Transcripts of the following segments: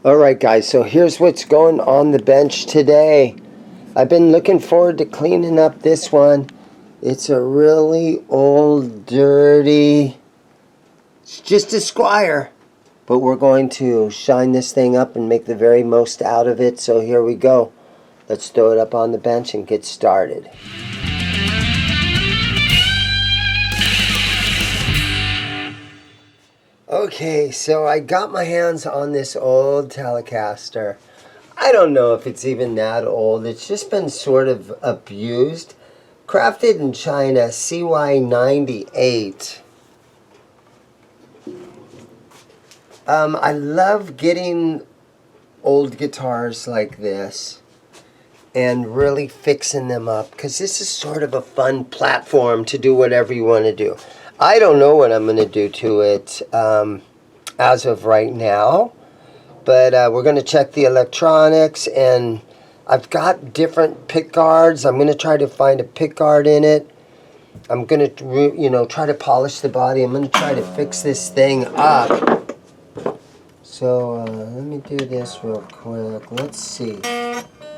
Alright guys, so here's what's going on the bench today. I've been looking forward to cleaning up this one. It's a really old, dirty, it's just a Squire. But we're going to shine this thing up and make the very most out of it. So here we go. Let's throw it up on the bench and get started. Okay, so I got my hands on this old Telecaster. I don't know if it's even that old. It's just been sort of abused. Crafted in China, CY98. I love getting old guitars like this and really fixing them up, because this is sort of a fun platform to do whatever you want to do. I don't know what I'm going to do to it as of right now, but we're going to check the electronics, and I've got different pick guards. I'm going to try to find a pick guard in it. I'm going to, try to polish the body. I'm going to try to fix this thing up. So let me do this real quick. Let's see.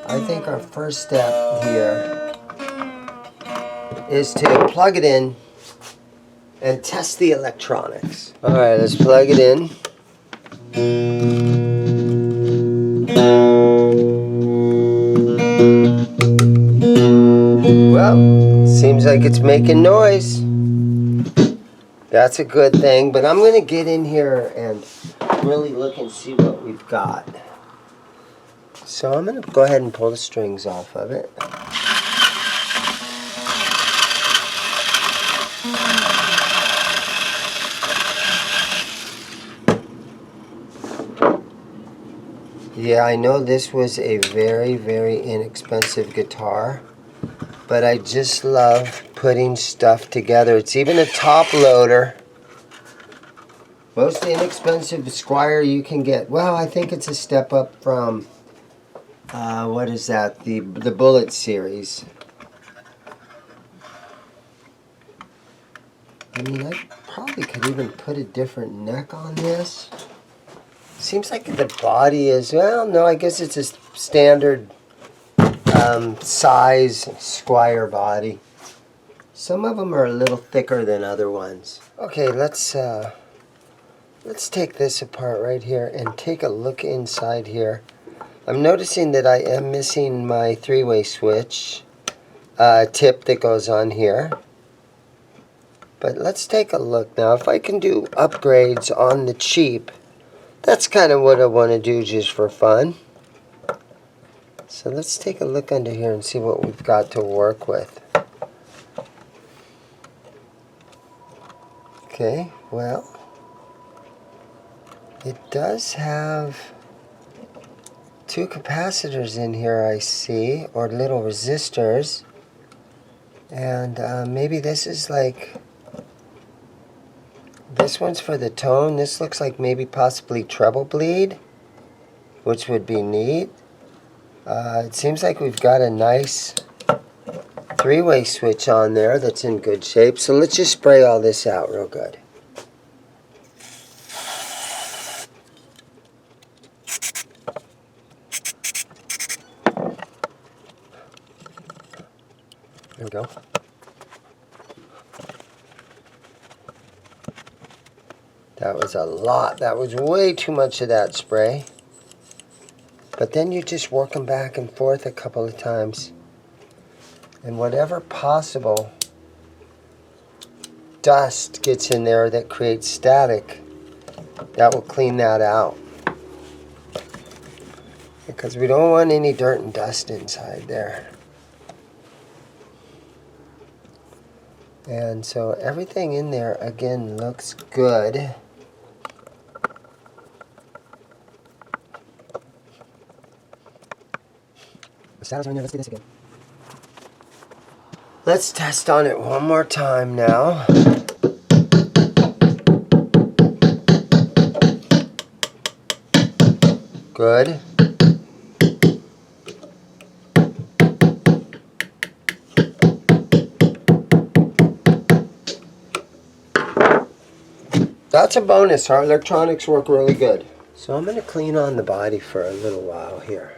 I think our first step here is to plug it in and test the electronics. Alright, let's plug it in. Well, seems like it's making noise. That's a good thing, but I'm going to get in here and really look and see what we've got. So I'm going to go ahead and pull the strings off of it. Yeah, I know this was a very, very inexpensive guitar, but I just love putting stuff together. It's even a top loader. Most inexpensive Squire you can get. Well, I think it's a step up from, what is that? The Bullet series. I mean, I probably could even put a different neck on this. Seems like the body is, well, no, I guess it's a standard size Squire body. Some of them are a little thicker than other ones. Okay, let's take this apart right here and take a look inside here. I'm noticing that I am missing my three-way switch tip that goes on here. But let's take a look now. If I can do upgrades on the cheap, that's kind of what I want to do just for fun. So let's take a look under here and see what we've got to work with. Okay, well, it does have two capacitors in here, I see, or little resistors. And maybe this is like, this one's for the tone. This looks like maybe possibly treble bleed, which would be neat. It seems like we've got a nice three-way switch on there that's in good shape. So let's just spray all this out real good. There we go. That was a lot. That was way too much of that spray. But then you just work them back and forth a couple of times. And whatever possible dust gets in there that creates static, that will clean that out. Because we don't want any dirt and dust inside there. And so everything in there, again, looks good. Let's do this again. Let's test on it one more time now. Good. That's a bonus. Our electronics work really good. So I'm going to clean on the body for a little while here.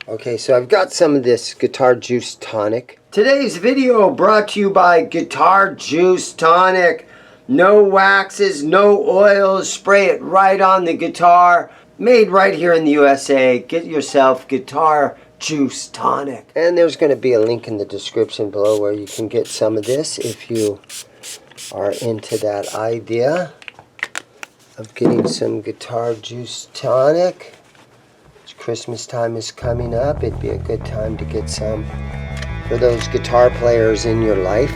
Okay, so I've got some of this Guitar Juice Tonic. Today's video brought to you by Guitar Juice Tonic. No waxes, no oils, spray it right on the guitar. Made right here in the USA. Get yourself Guitar Juice Tonic. And there's going to be a link in the description below where you can get some of this if you are into that idea of getting some Guitar Juice Tonic. Christmas time is coming up. It'd be a good time to get some for those guitar players in your life.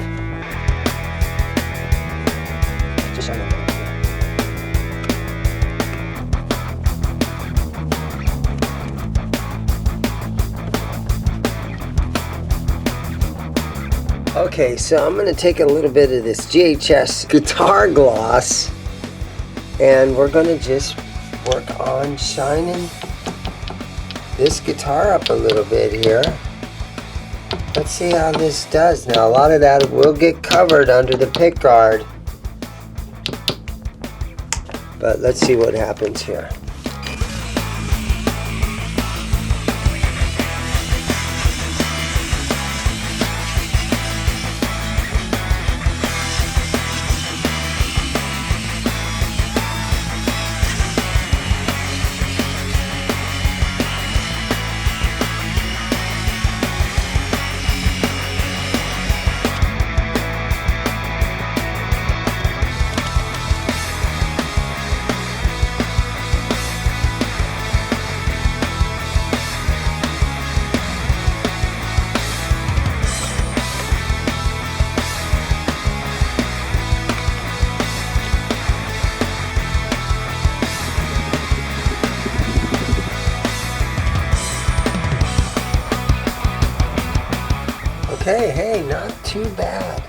Okay, so I'm going to take a little bit of this GHS guitar gloss and we're going to just work on shining this guitar up a little bit here. Let's see how this does. Now a lot of that will get covered under the pick guard, but let's see what happens here. Okay, hey, not too bad.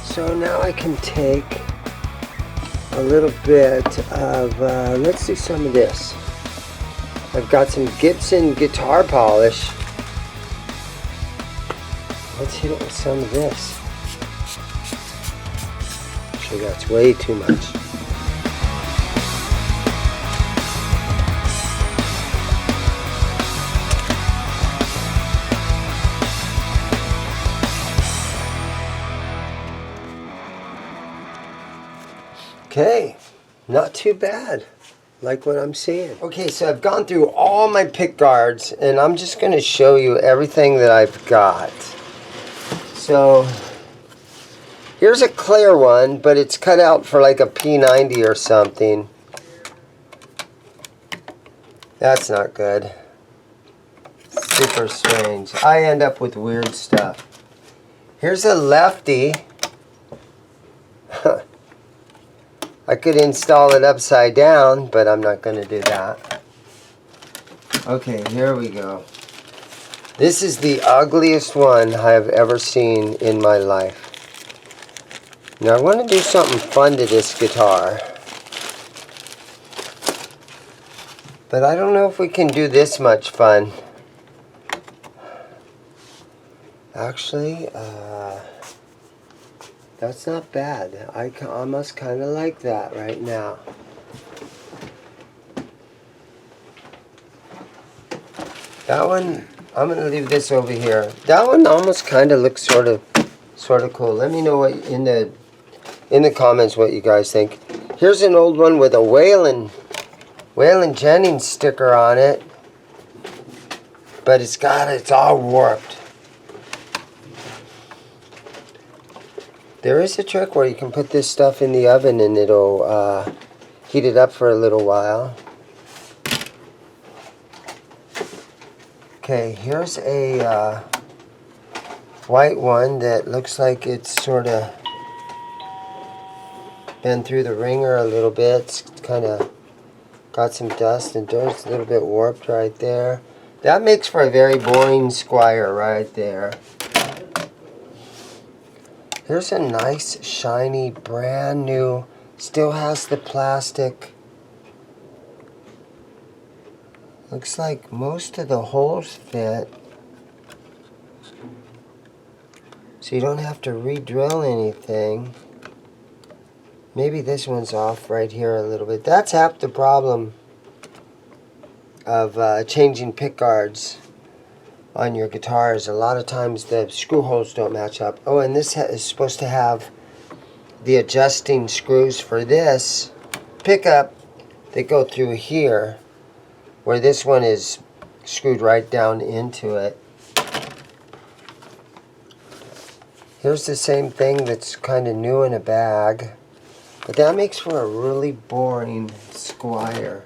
So now I can take a little bit of, let's do some of this. I've got some Gibson guitar polish. Let's hit it with some of this. Actually, that's way too much. Okay, not too bad, like what I'm seeing. Okay, so I've gone through all my pick guards, and I'm just going to show you everything that I've got. So, here's a clear one, but it's cut out for like a P90 or something. That's not good. Super strange. I end up with weird stuff. Here's a lefty. I could install it upside down, but I'm not going to do that. Okay, here we go. This is the ugliest one I have ever seen in my life. Now I want to do something fun to this guitar. But I don't know if we can do this much fun. Actually, that's not bad. I almost kind of like that right now. That one, I'm going to leave this over here. That one almost kind of looks sort of cool. Let me know what in the comments what you guys think. Here's an old one with a Waylon Jennings sticker on it, but it's all warped. There is a trick where you can put this stuff in the oven and it'll heat it up for a little while. Okay, here's a white one that looks like it's sort of been through the ringer a little bit. It's kind of got some dust and dirt. It's a little bit warped right there. That makes for a very boring Squire right there. Here's a nice, shiny, brand new, still has the plastic. Looks like most of the holes fit. So you don't have to re-drill anything. Maybe this one's off right here a little bit. That's half the problem of changing pick guards on your guitars. A lot of times the screw holes don't match up. Oh, and this is supposed to have the adjusting screws for this pickup that go through here, where this one is screwed right down into it. Here's the same thing that's kind of new in a bag, but that makes for a really boring Squire.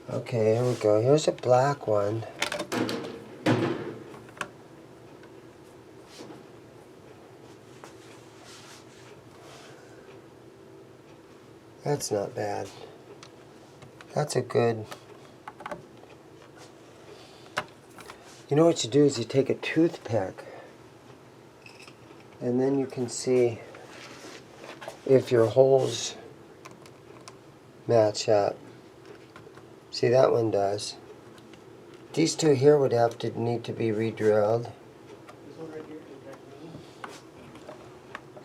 Okay, here we go. Here's a black one. That's not bad. That's a good... You know what you do is you take a toothpick, and then you can see if your holes match up. See, that one does. These two here would have to need to be re-drilled.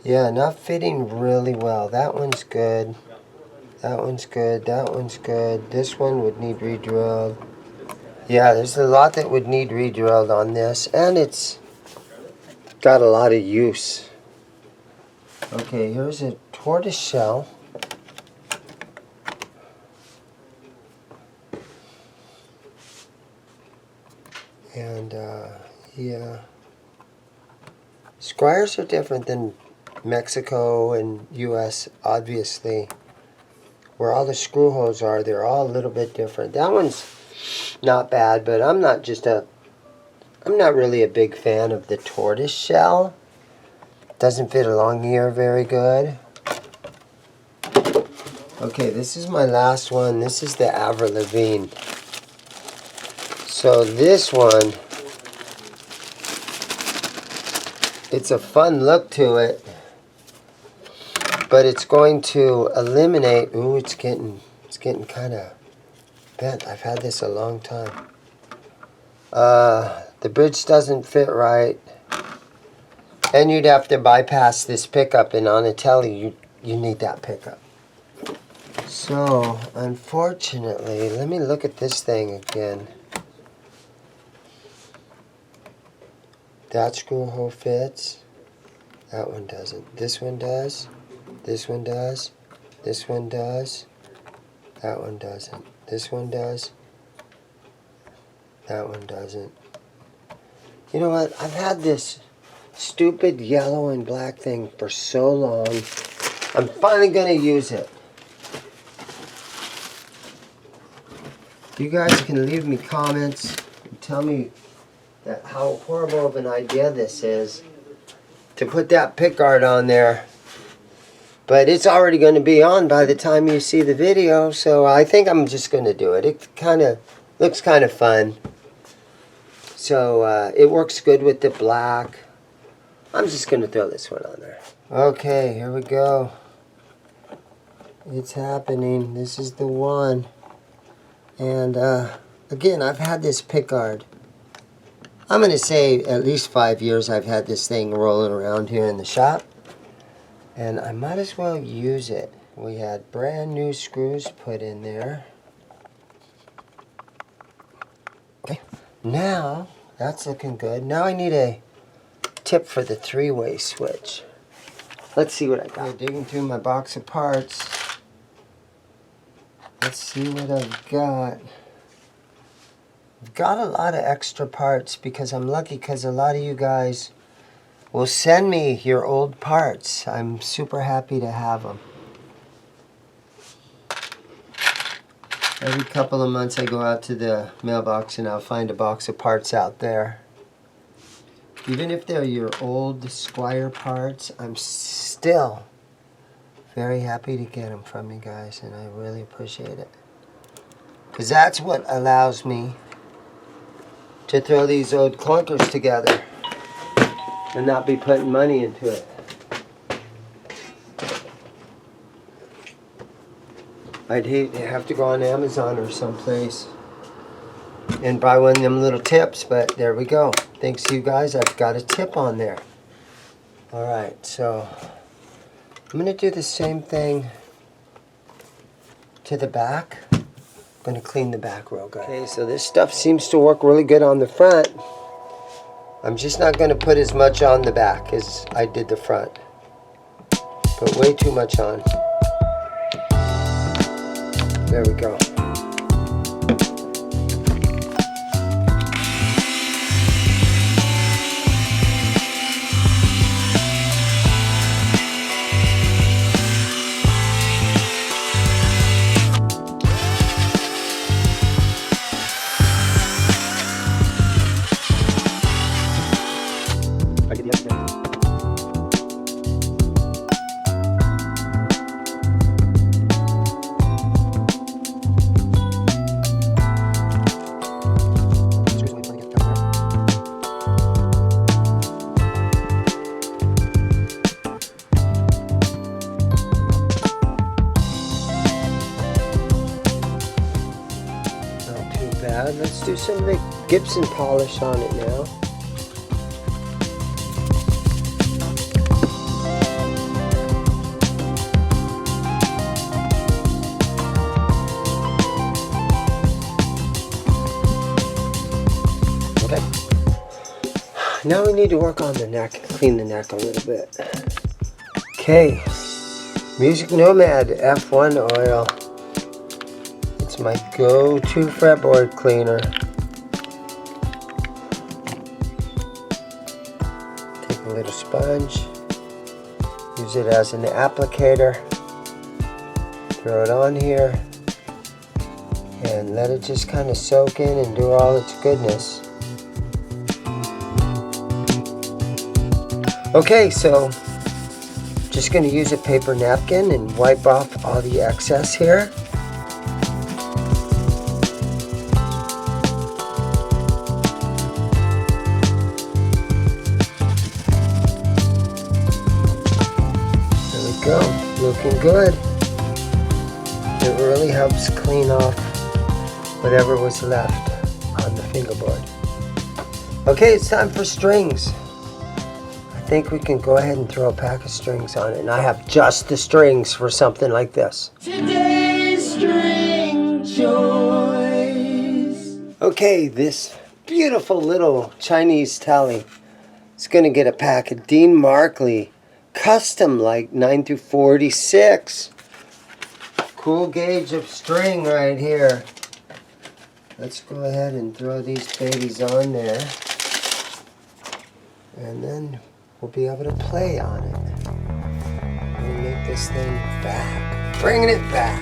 Yeah, not fitting really well. That one's good. That one's good. That one's good. This one would need re-drilled. Yeah, there's a lot that would need re-drilled on this, and it's got a lot of use. Okay, here's a tortoise shell. And, yeah. Squires are different than Mexico and US, obviously. Where all the screw holes are, they're all a little bit different. That one's not bad, but I'm not really a big fan of the tortoise shell. Doesn't fit along here very good. Okay, this is my last one. This is the Avril Lavigne. So this one, it's a fun look to it, but it's going to eliminate... Ooh, it's getting kind of bent. I've had this a long time. The bridge doesn't fit right, and you'd have to bypass this pickup, and on a telly you need that pickup. So unfortunately, let me look at this thing again. That screw hole fits. That one doesn't. This one does. This one does. This one does. That one doesn't. This one does. That one doesn't. You know what? I've had this stupid yellow and black thing for so long. I'm finally going to use it. You guys can leave me comments and tell me how horrible of an idea this is to put that pickguard on there. But it's already going to be on by the time you see the video, so I think I'm just going to do it. It kind of looks kind of fun. So it works good with the black. I'm just going to throw this one on there. Okay, here we go. It's happening. This is the one. And again, I've had this pickguard. I'm going to say at least 5 years I've had this thing rolling around here in the shop. And I might as well use it. We had brand new screws put in there. Okay, now that's looking good. Now I need a tip for the three-way switch. Let's see what I got. Digging through my box of parts. Let's see what I've got. I've got a lot of extra parts because I'm lucky because a lot of you guys will send me your old parts. I'm super happy to have them. Every couple of months I go out to the mailbox and I'll find a box of parts out there. Even if they're your old Squire parts, I'm still very happy to get them from you guys, and I really appreciate it. Because that's what allows me to throw these old clunkers together and not be putting money into it. I'd hate to have to go on Amazon or someplace and buy one of them little tips, but there we go. Thanks to you guys, I've got a tip on there. Alright, so I'm going to do the same thing to the back. going to clean the back real good. Okay, so this stuff seems to work really good on the front. I'm just not going to put as much on the back as I did the front. Put way too much on. There we go. Let's do some of the Gibson polish on it now. Okay. Now we need to work on the neck, clean the neck a little bit. Okay. Music Nomad F1 oil. It's my go-to fretboard cleaner. Take a little sponge, use it as an applicator, throw it on here, and let it just kind of soak in and do all its goodness. Okay, so just going to use a paper napkin and wipe off all the excess here. Go, looking good. It really helps clean off whatever was left on the fingerboard. Okay, it's time for strings. I think we can go ahead and throw a pack of strings on it, and I have just the strings for something like this. Today's string choice. Okay, this beautiful little Chinese tally is going to get a pack of Dean Markley custom like 9 through 46. Cool gauge of string right here. Let's go ahead and throw these babies on there, and then we'll be able to play on it. We're gonna make this thing back, bringing it back.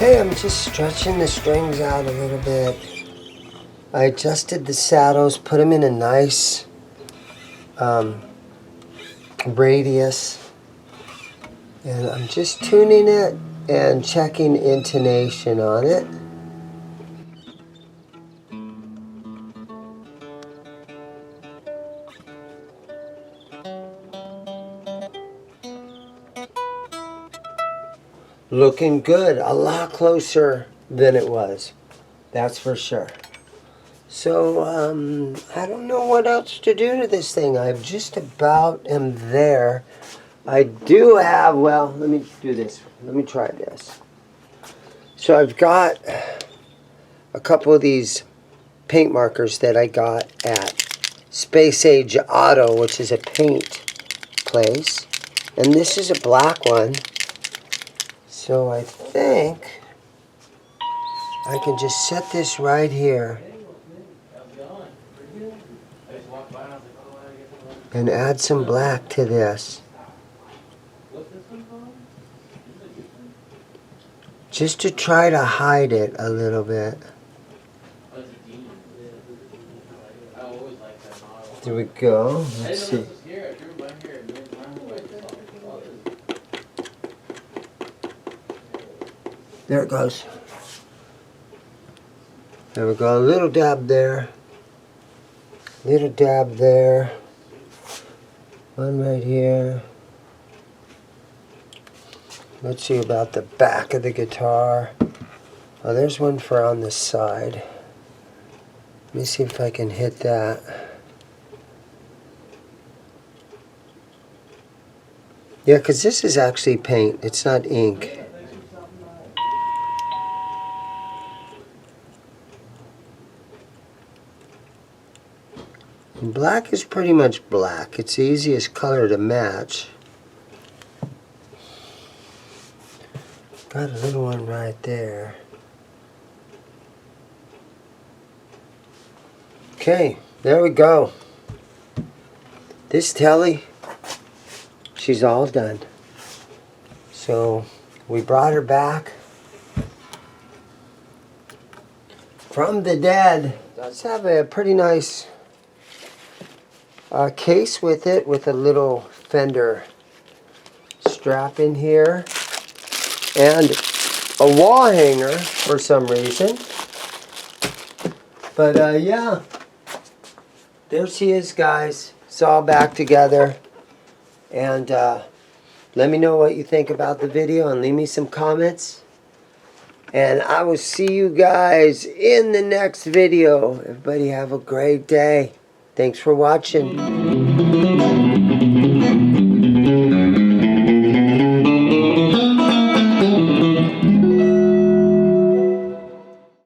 Okay, I'm just stretching the strings out a little bit. I adjusted the saddles, put them in a nice radius, and I'm just tuning it and checking intonation on it. Looking good, a lot closer than it was, that's for sure. So, I don't know what else to do to this thing. I just about am there. I do have, well, let me do this. Let me try this. So I've got a couple of these paint markers that I got at Space Age Auto, which is a paint place. And this is a black one. So I think I can just set this right here and add some black to this. Just to try to hide it a little bit. There we go. Let's see. There it goes. There we go. A little dab there. Little dab there. One right here. Let's see about the back of the guitar. Oh, there's one for on the side. Let me see if I can hit that. Yeah, because this is actually paint. It's not ink. And black is pretty much black. It's the easiest color to match. Got a little one right there. Okay, there we go. This telly, she's all done. So we brought her back from the dead. Let's have a pretty nice case with it, with a little Fender strap in here and a wall hanger for some reason. But yeah, there she is, guys. It's all back together. And let me know what you think about the video and leave me some comments. And I will see you guys in the next video. Everybody have a great day. Thanks for watching.